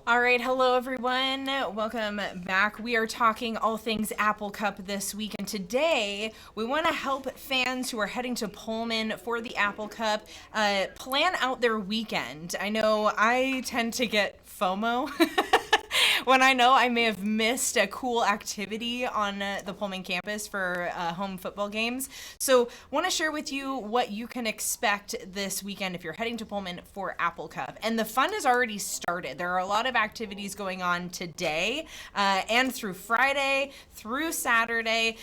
All right, hello everyone. Welcome back. We are talking all things Apple Cup this week, and today we want to help fans who are heading to Pullman for the Apple Cup plan out their weekend. I know I tend to get FOMO when I know I may have missed a cool activity on the Pullman campus for home football games. So want to share with you what you can expect this weekend if you're heading to Pullman for Apple Cup. And the fun has already started. There are a lot of activities going on today and through Friday, through Saturday.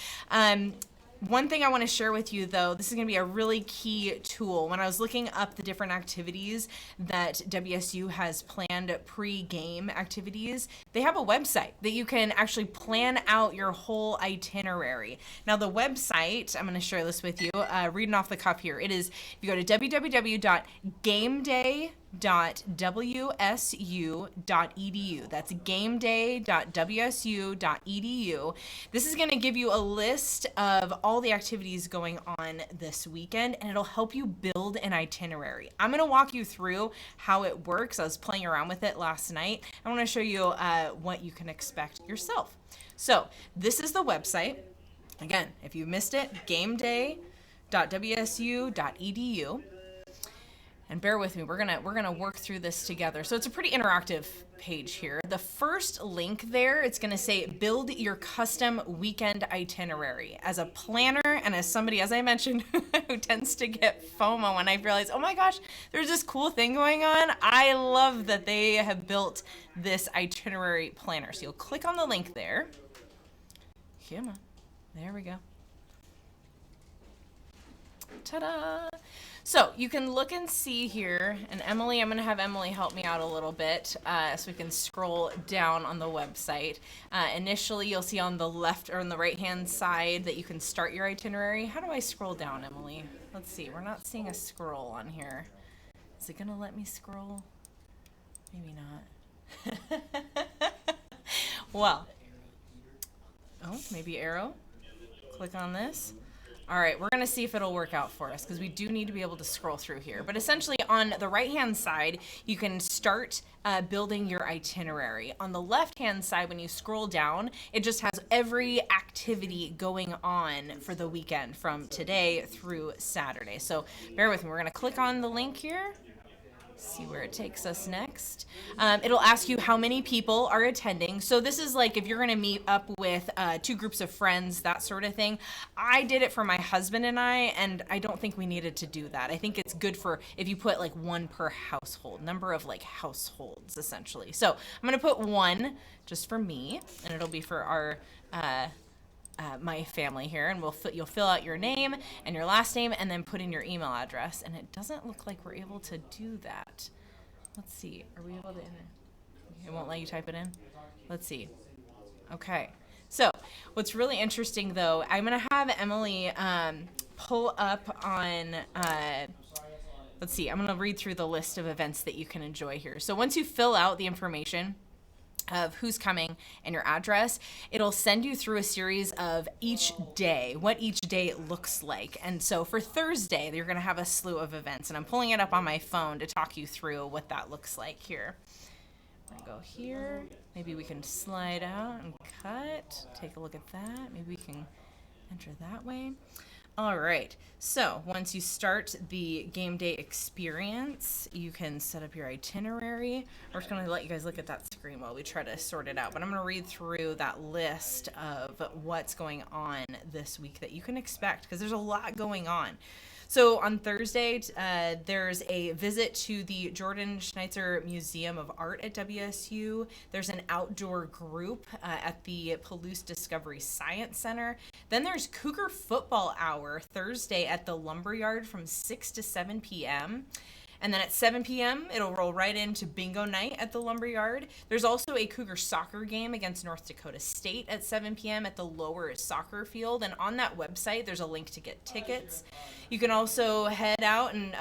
One thing I want to share with you, though, this is going to be a really key tool. When I was looking up the different activities that WSU has planned, pre-game activities, they have a website that you can actually plan out your whole itinerary. Now, the website, I'm going to share this with you, reading off the cuff here. It is, if you go to www.gameday.wsu.edu. That's gameday.wsu.edu. This is going to give you a list of all the activities going on this weekend, and it'll help you build an itinerary. I'm going to walk you through how it works. I was playing around with it last night. I want to show you what you can expect yourself. So this is the website. Again, if you missed it, gameday.wsu.edu. And bear with me, we're gonna work through this together. So it's a pretty interactive page here. The first link there, it's gonna say build your custom weekend itinerary. As a planner and as somebody, as I mentioned, who tends to get FOMO when I realize, oh my gosh, there's this cool thing going on. I love that they have built this itinerary planner. So you'll click on the link there. Come on, there we go. Ta-da! So you can look and see here, and Emily, I'm going to have Emily help me out a little bit so we can scroll down on the website. Initially, you'll see on the left or on the right-hand side that you can start your itinerary. How do I scroll down, Emily? Let's see. We're not seeing a scroll on here. Is it going to let me scroll? Maybe not. Well, oh, maybe arrow. Click on this. All right, we're going to see if it'll work out for us because we do need to be able to scroll through here. But essentially on the right-hand side, you can start building your itinerary. On the left-hand side, when you scroll down, it just has every activity going on for the weekend from today through Saturday. So bear with me. We're going to click on the link here. See where it takes us next. It'll ask you how many people are attending. So this is like if you're going to meet up with two groups of friends, that sort of thing. I did it for my husband and I don't think we needed to do that. I think it's good for if you put like one per household, number of like households essentially. So I'm going to put one just for me, and it'll be for our my family here, and you'll fill out your name and your last name and then put in your email address, and it doesn't look like we're able to do that. Let's see, are we able to it won't let you type it in? Let's see. Okay, so what's really interesting though, I'm gonna have Emily pull up on let's see, I'm gonna read through the list of events that you can enjoy here. So once you fill out the information of who's coming and your address, it'll send you through a series of each day, what each day looks like. And so for Thursday, you're going to have a slew of events, and I'm pulling it up on my phone to talk you through what that looks like here. I'm going to go here. Maybe we can slide out and cut. Take a look at that. Maybe we can enter that way. All right, so once you start the game day experience, you can set up your itinerary. We're just going to let you guys look at that screen while we try to sort it out. But I'm going to read through that list of what's going on this week that you can expect, because there's a lot going on. So on Thursday, there's a visit to the Jordan Schneitzer Museum of Art at WSU. There's an outdoor group at the Palouse Discovery Science Center. Then there's Cougar Football Hour Thursday at the Lumberyard from 6 to 7 p.m. And then at 7 p.m., it'll roll right into bingo night at the Lumberyard. There's also a Cougar soccer game against North Dakota State at 7 p.m. at the lower soccer field. And on that website, there's a link to get tickets. You can also head out and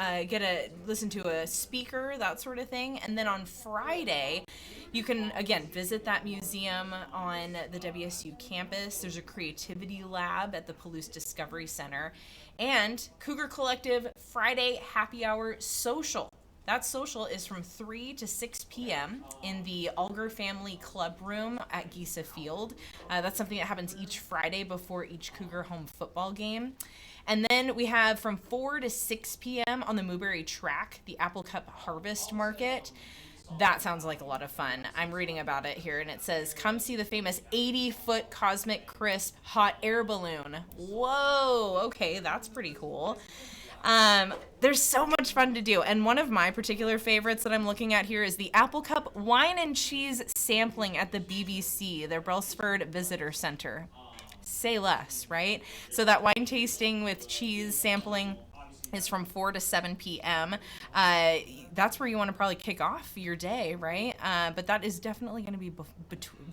listen to a speaker, that sort of thing. And then on Friday, you can, again, visit that museum on the WSU campus. There's a creativity lab at the Palouse Discovery Center. And Cougar Collective Friday Happy Hour Social That social is from 3 to 6 p.m. in the Alger Family Club Room at Gisa Field. That's something that happens each Friday before each Cougar home football game. And then we have from 4 to 6 p.m. on the Mooberry Track, the Apple Cup Harvest Market. That sounds like a lot of fun. I'm reading about it here, and it says, come see the famous 80-foot Cosmic Crisp hot air balloon. Whoa, okay, that's pretty cool. There's so much fun to do. And one of my particular favorites that I'm looking at here is the Apple Cup Wine and Cheese sampling at the BBC, the Brailsford Visitor Center. Say less, right? So that wine tasting with cheese sampling is from 4 to 7 p.m. That's where you want to probably kick off your day, right? But that is definitely going to be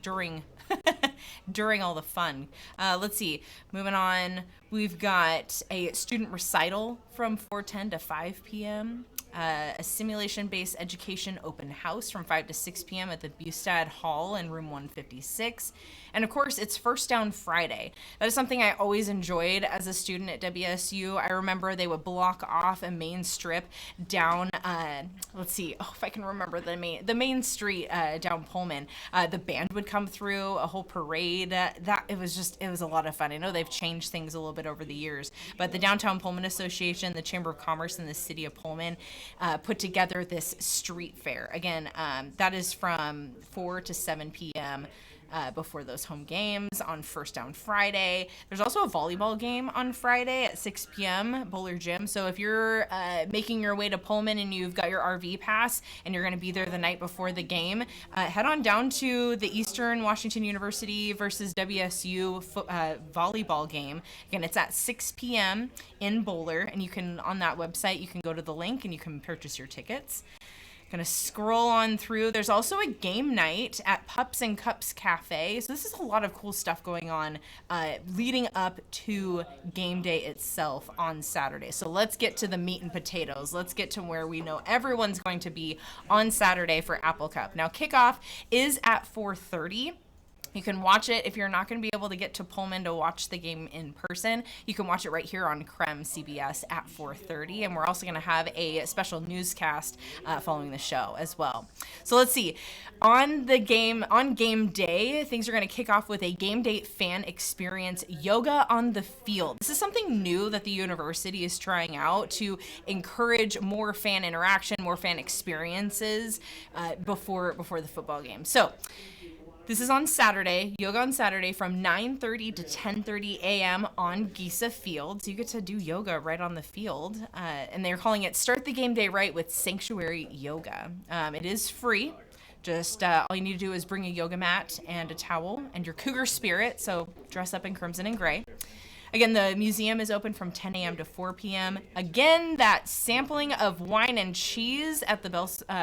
during during all the fun. Let's see. Moving on, we've got a student recital from 4:10 to 5 p.m. A simulation-based education open house from 5 to 6 p.m. at the Bustad Hall in room 156. And of course, it's First Down Friday. That is something I always enjoyed as a student at WSU. I remember they would block off a main strip down, let's see, if I can remember the main street down Pullman. The band would come through, a whole parade. It was a lot of fun. I know they've changed things a little bit over the years, but the Downtown Pullman Association, the Chamber of Commerce, and the City of Pullman put together this street fair. Again, that is from 4 to 7 p.m. Before those home games on First Down Friday. There's also a volleyball game on Friday at 6 p.m. Bowler Gym. So if you're making your way to Pullman and you've got your RV pass and you're going to be there the night before the game, head on down to the Eastern Washington University versus WSU volleyball game. Again, it's at 6 p.m. in Bowler, and you can, on that website, you can go to the link and you can purchase your tickets. Gonna scroll on through. There's also a game night at Pups and Cups Cafe. So this is a lot of cool stuff going on leading up to game day itself on Saturday. So let's get to the meat and potatoes. Let's get to where we know everyone's going to be on Saturday for Apple Cup. Now, kickoff is at 4:30. You can watch it if you're not going to be able to get to Pullman to watch the game in person. You can watch it right here on KREM CBS at 4:30, and we're also going to have a special newscast following the show as well. So let's see. On game day, things are going to kick off with a game day fan experience, yoga on the field. This is something new that the university is trying out to encourage more fan interaction, more fan experiences before the football game. So this is on Saturday, yoga on Saturday from 9:30 to 10:30 a.m. on Gisa Field. So you get to do yoga right on the field. And they're calling it Start the Game Day Right with Sanctuary Yoga. It is free. Just all you need to do is bring a yoga mat and a towel and your Cougar spirit. So dress up in crimson and gray. Again, the museum is open from 10 a.m. to 4 p.m. Again, that sampling of wine and cheese at the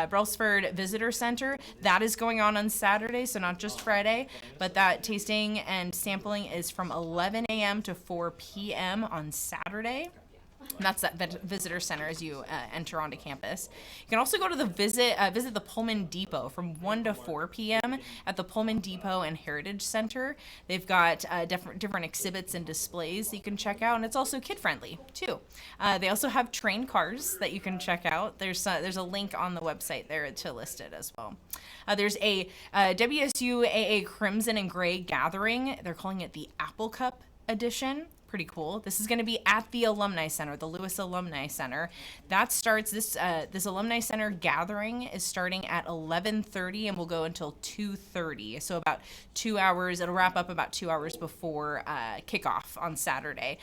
Brailsford Visitor Center, that is going on Saturday, so not just Friday, but that tasting and sampling is from 11 a.m. to 4 p.m. on Saturday. And that's that visitor center as you enter onto campus. You can also go to visit the Pullman Depot from 1 to 4 p.m. at the Pullman Depot and Heritage Center. They've got different exhibits and displays that you can check out, and it's also kid-friendly, too. They also have train cars that you can check out. There's a link on the website there to list it as well. There's a WSU AA Crimson and Gray gathering. They're calling it the Apple Cup edition. Pretty cool. This is going to be at the Alumni Center, the Lewis Alumni Center. That starts this Alumni Center gathering is starting at 11:30 and will go until 2:30. So about 2 hours. It'll wrap up about 2 hours before kickoff on Saturday.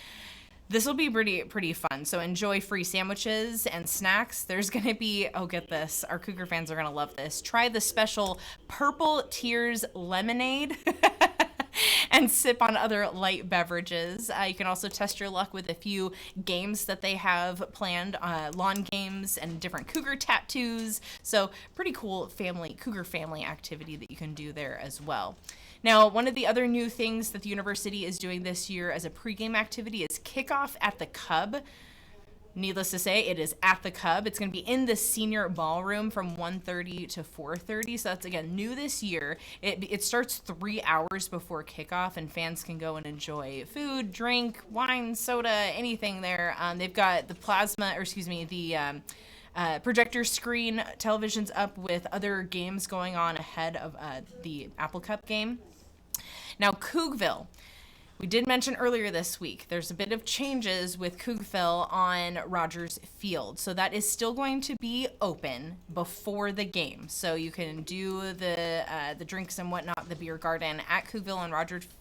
This will be pretty fun. So enjoy free sandwiches and snacks. There's going to be, oh, get this. Our Cougar fans are going to love this. Try the special Purple Tears lemonade. And sip on other light beverages. You can also test your luck with a few games that they have planned, lawn games and different Cougar tattoos. So pretty cool Cougar family activity that you can do there as well. Now, one of the other new things that the university is doing this year as a pregame activity is kickoff at the Cub. Needless to say, it is at the Cub. It's going to be in the senior ballroom from 1:30 to 4:30. So that's, again, new this year. It starts 3 hours before kickoff, and fans can go and enjoy food, drink, wine, soda, anything there. They've got the projector screen, televisions up with other games going on ahead of the Apple Cup game. Now, Cougville. We did mention earlier this week, there's a bit of changes with Cougville on Rogers Field. So that is still going to be open before the game. So you can do the drinks and whatnot, the beer garden at Cougville and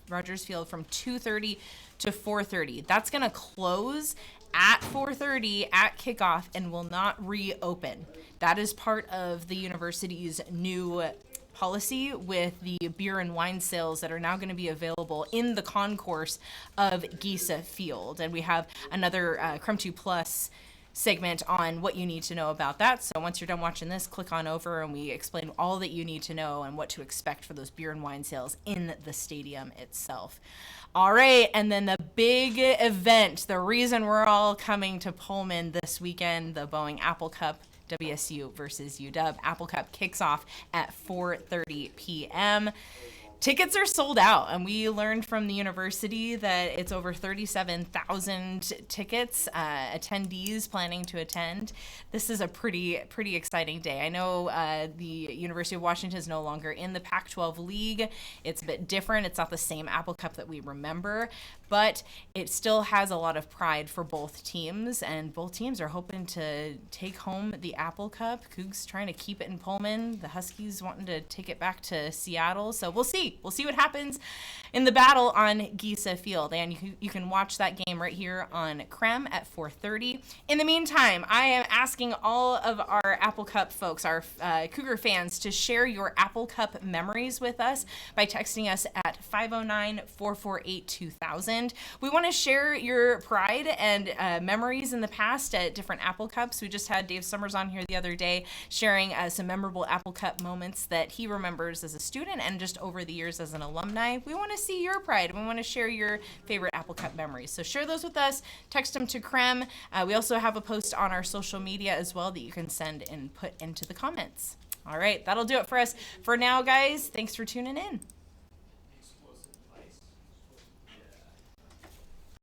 Rogers Field from 2:30 to 4:30. That's going to close at 4:30 at kickoff and will not reopen. That is part of the university's new policy with the beer and wine sales that are now going to be available in the concourse of Giesa Field. And we have another KREM 2 Plus segment on what you need to know about that. So once you're done watching this, click on over and we explain all that you need to know and what to expect for those beer and wine sales in the stadium itself. All right, and then the big event, the reason we're all coming to Pullman this weekend, the Boeing Apple Cup, WSU versus UW. Apple Cup kicks off at 4:30 p.m. Tickets are sold out, and we learned from the university that it's over 37,000 tickets, attendees planning to attend. This is a pretty exciting day. I know the University of Washington is no longer in the Pac-12 league. It's a bit different. It's not the same Apple Cup that we remember, but it still has a lot of pride for both teams, and both teams are hoping to take home the Apple Cup. Cougs trying to keep it in Pullman. The Huskies wanting to take it back to Seattle. So we'll see. We'll see what happens in the battle on Giesa Field. And you can watch that game right here on KREM at 4:30. In the meantime, I am asking all of our Apple Cup folks, our Cougar fans, to share your Apple Cup memories with us by texting us at 509-448-2000. We want to share your pride and memories in the past at different Apple Cups. We just had Dave Summers on here the other day sharing some memorable Apple Cup moments that he remembers as a student and just over the years as an alumni. We want to see your pride. We want to share your favorite Apple Cup memories. So share those with us. Text them to KREM. We also have a post on our social media as well that you can send and put into the comments. All right, that'll do it for us for now, guys. Thanks for tuning in.